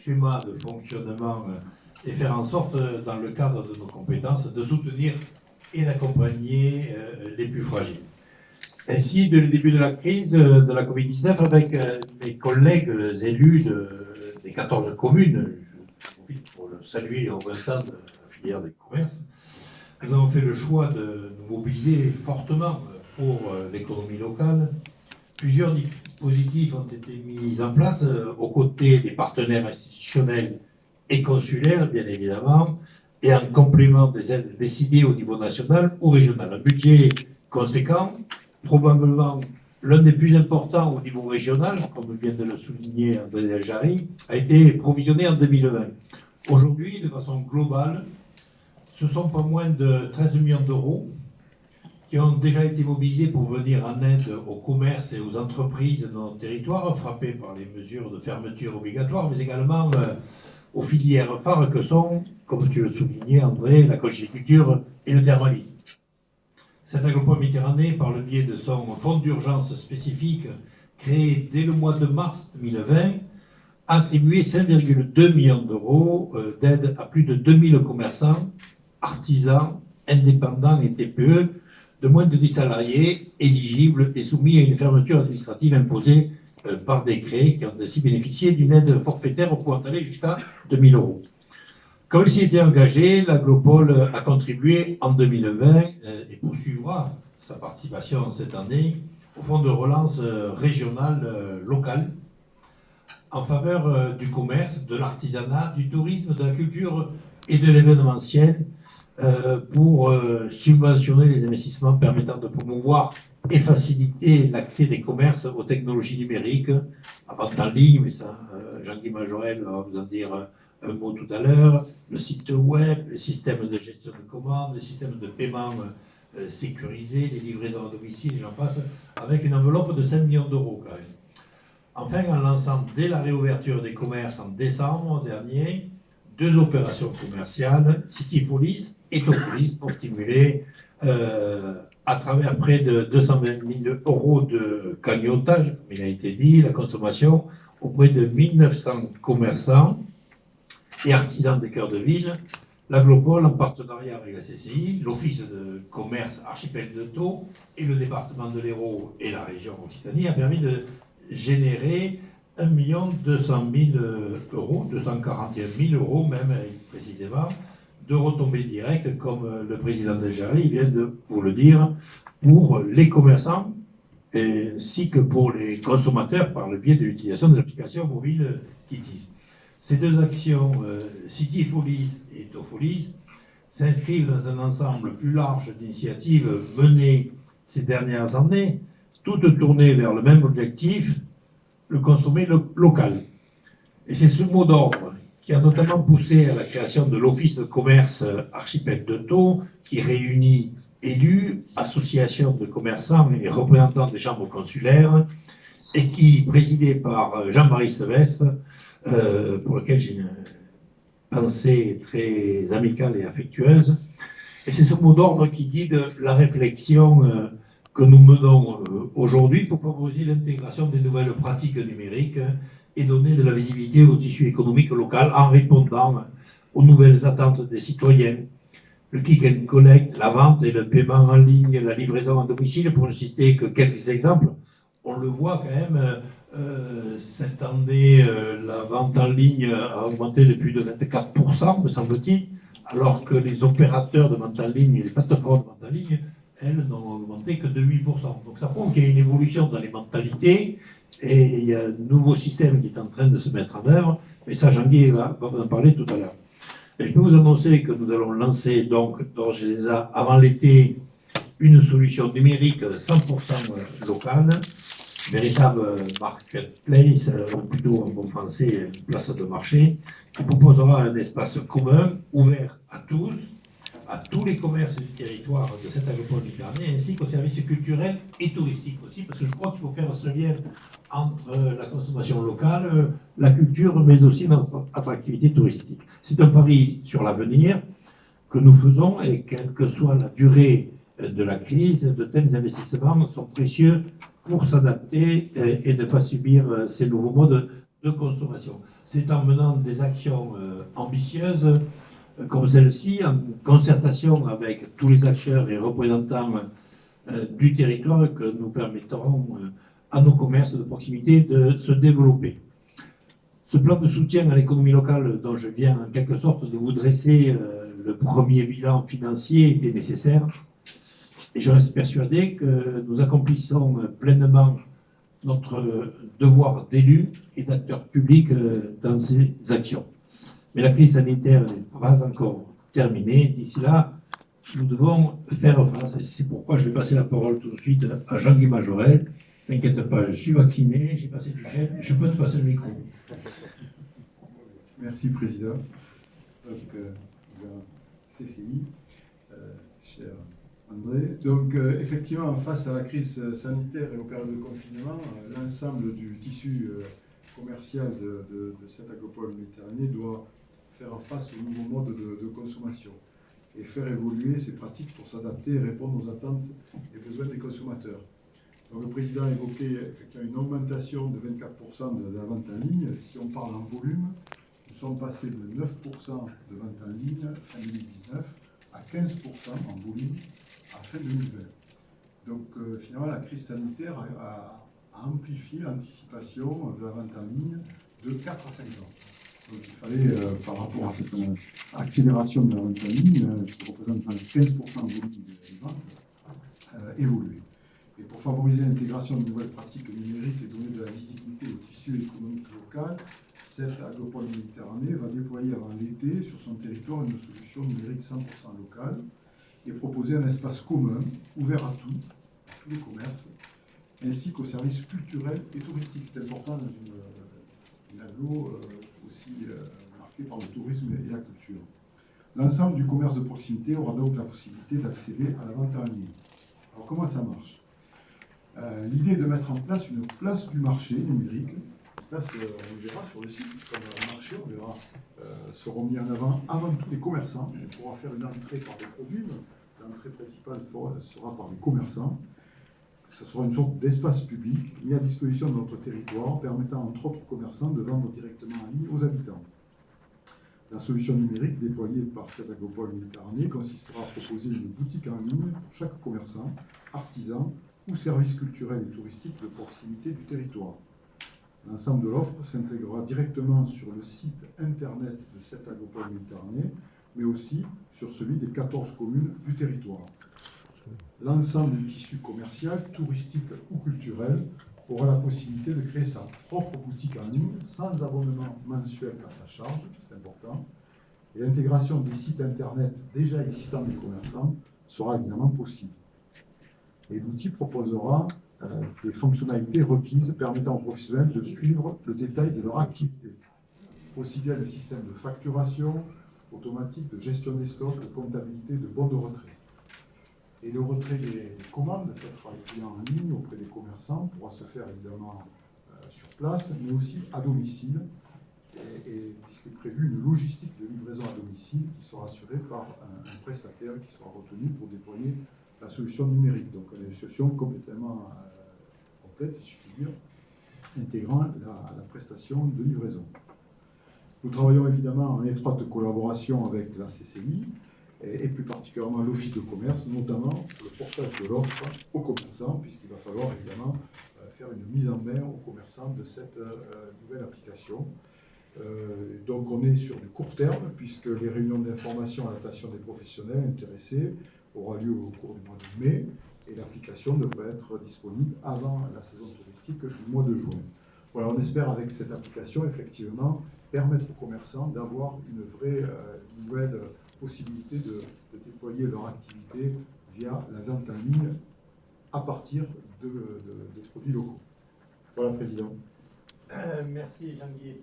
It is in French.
schéma de fonctionnement et faire en sorte, dans le cadre de nos compétences, de soutenir et d'accompagner les plus fragiles. Ainsi, dès le début de la crise de la Covid-19, avec mes collègues élus des 14 communes, je profite pour le saluer et remercier de la filière des commerces, nous avons fait le choix de nous mobiliser fortement pour l'économie locale. Plusieurs dispositifs ont été mis en place aux côtés des partenaires institutionnels et consulaires, bien évidemment, et en complément des aides décidées au niveau national ou régional. Un budget conséquent, probablement l'un des plus importants au niveau régional, comme vient de le souligner André Jarry, a été provisionné en 2020. Aujourd'hui, de façon globale, ce sont pas moins de 13 millions d'euros qui ont déjà été mobilisés pour venir en aide aux commerces et aux entreprises de notre territoire, frappés par les mesures de fermeture obligatoires, mais également aux filières phares que sont, comme tu le soulignais André, la conchyliculture et le thermalisme. Cette Agropole Méditerranée, par le biais de son fonds d'urgence spécifique, créé dès le mois de mars 2020, a attribué 5,2 millions d'euros d'aide à plus de 2000 commerçants, artisans, indépendants et TPE de moins de 10 salariés éligibles et soumis à une fermeture administrative imposée par décret, qui ont ainsi bénéficié d'une aide forfaitaire pouvant aller jusqu'à 2 000 euros. Comme il s'y était engagé, l'Agropole a contribué en 2020 et poursuivra sa participation cette année au fonds de relance régional local en faveur du commerce, de l'artisanat, du tourisme, de la culture et de l'événementiel pour subventionner les investissements permettant de promouvoir et faciliter l'accès des commerces aux technologies numériques, la vente en ligne, mais ça, Jean-Guy Majorel va vous en dire un mot tout à l'heure, le site web, les systèmes de gestion de commandes, les systèmes de paiement sécurisés, les livraisons à domicile, j'en passe, avec une enveloppe de 5 millions d'euros quand même. Enfin, en lançant dès la réouverture des commerces en décembre dernier, 2 opérations commerciales, Cityfolis et Topolis, pour stimuler à travers près de 220 000 euros de cagnotage, comme il a été dit, la consommation auprès de 1900 commerçants et artisans des cœurs de ville. L'Agropole, en partenariat avec la CCI, l'Office de commerce Archipel de Thau et le département de l'Hérault et la région Occitanie, a permis de générer 1 200 000 euros, 241 000 euros même précisément, de retombées directes, comme le président de Jarry vient de vous le dire, pour les commerçants ainsi que pour les consommateurs par le biais de l'utilisation de l'application mobile Kitis. Ces 2 actions, Cityfolis et Tofolis, s'inscrivent dans un ensemble plus large d'initiatives menées ces dernières années, toutes tournées vers le même objectif, le consommer local. Et c'est ce mot d'ordre qui a notamment poussé à la création de l'Office de commerce Archipel de Thau, qui réunit élus, associations de commerçants et représentants des chambres consulaires, et qui, présidé par Jean-Marie Sevestre, pour lequel j'ai une pensée très amicale et affectueuse. Et c'est ce mot d'ordre qui guide la réflexion que nous menons aujourd'hui pour favoriser l'intégration des nouvelles pratiques numériques et donner de la visibilité au tissu économique local en répondant aux nouvelles attentes des citoyens. Le click and collect, la vente et le paiement en ligne, la livraison à domicile, pour ne citer que quelques exemples. On le voit quand même, cette année, la vente en ligne a augmenté de plus de 24%, me semble-t-il, alors que les opérateurs de vente en ligne et les plateformes de vente en ligne, elles, n'ont augmenté que de 8%. Donc ça prouve qu'il y a une évolution dans les mentalités et il y a un nouveau système qui est en train de se mettre en œuvre, mais ça, Jean-Guy va vous en parler tout à l'heure. Et je peux vous annoncer que nous allons lancer, donc, avant l'été, une solution numérique 100% locale, véritable marketplace, ou plutôt en bon français, une place de marché, qui proposera un espace commun, ouvert à tous les commerces du territoire de cette Agropole Méditerranée, ainsi qu'aux services culturels et touristiques aussi, parce que je crois qu'il faut faire ce lien entre la consommation locale, la culture, mais aussi notre attractivité touristique. C'est un pari sur l'avenir que nous faisons, et quelle que soit la durée de la crise, de tels investissements sont précieux pour s'adapter et ne pas subir ces nouveaux modes de consommation. C'est en menant des actions ambitieuses comme celle-ci, en concertation avec tous les acteurs et représentants du territoire, que nous permettrons à nos commerces de proximité de se développer. Ce plan de soutien à l'économie locale dont je viens en quelque sorte de vous dresser le premier bilan financier était nécessaire. Et je reste persuadé que nous accomplissons pleinement notre devoir d'élus et d'acteurs publics dans ces actions. Mais la crise sanitaire n'est pas encore terminée. D'ici là, nous devons faire face. Et c'est pourquoi je vais passer la parole tout de suite à Jean-Guy Majorel. T'inquiète pas, je suis vacciné, j'ai passé du gel, je peux te passer le micro. Merci, Président. Donc, CCI, cher André. Donc, effectivement, face à la crise sanitaire et aux périodes de confinement, l'ensemble du tissu commercial de cette agropole méditerranée doit faire face aux nouveaux modes de consommation et faire évoluer ses pratiques pour s'adapter et répondre aux attentes et besoins des consommateurs. Donc, le Président a évoqué effectivement une augmentation de 24% de la vente en ligne. Si on parle en volume, nous sommes passés de 9% de vente en ligne fin 2019 à 15% en volume à fin 2020. Donc finalement, la crise sanitaire a amplifié l'anticipation de la vente en ligne de 4 à 5 ans. Donc il fallait, par rapport à cette accélération de la vente en ligne, qui représente 15% en volume des ventes, évoluer. Et pour favoriser l'intégration de nouvelles pratiques numériques et donner de la visibilité au tissu économique local, cette agropole méditerranée va déployer avant l'été sur son territoire une solution numérique 100% locale et proposer un espace commun, ouvert à tous les commerces, ainsi qu'aux services culturels et touristiques. C'est important dans une aglo aussi marquée par le tourisme et la culture. L'ensemble du commerce de proximité aura donc la possibilité d'accéder à la vente en ligne. Alors comment ça marche ? L'idée est de mettre en place une place du marché numérique. Place, on verra sur le site, comme le marché, on verra, seront mis en avant tous les commerçants. On pourra faire une entrée par des produits, mais l'entrée principale sera par les commerçants. Ce sera une sorte d'espace public mis à disposition de notre territoire, permettant entre autres commerçants de vendre directement en ligne aux habitants. La solution numérique déployée par cette agropole méditerranée consistera à proposer une boutique en ligne pour chaque commerçant, artisan ou service culturel et touristique de proximité du territoire. L'ensemble de l'offre s'intégrera directement sur le site internet de cette agropole méditerranée, mais aussi sur celui des 14 communes du territoire. L'ensemble du tissu commercial, touristique ou culturel aura la possibilité de créer sa propre boutique en ligne sans abonnement mensuel à sa charge, c'est important. Et l'intégration des sites internet déjà existants des commerçants sera évidemment possible. Et l'outil proposera des fonctionnalités requises permettant aux professionnels de suivre le détail de leur activité. Aussi bien le système de facturation automatique, de gestion des stocks, de comptabilité, de bons de retrait. Et le retrait des commandes faites par les clients en ligne auprès des commerçants pourra se faire évidemment sur place, mais aussi à domicile, puisqu'il est prévu une logistique de livraison à domicile qui sera assurée par un prestataire qui sera retenu pour déployer la solution numérique. Donc une solution complètement complète, si je puis dire, intégrant la prestation de livraison. Nous travaillons évidemment en étroite collaboration avec la CCI et plus particulièrement l'Office de commerce, notamment sur le portage de l'offre aux commerçants, puisqu'il va falloir évidemment faire une mise en main aux commerçants de cette nouvelle application. Donc on est sur du court terme, puisque les réunions d'information à l'attention des professionnels intéressés aura lieu au cours du mois de mai, et l'application devrait être disponible avant la saison touristique du mois de juin. Voilà, on espère avec cette application, effectivement, permettre aux commerçants d'avoir une vraie nouvelle possibilité de déployer leur activité via la vente en ligne à partir des produits locaux. Voilà, Président. Merci Jean-Guy.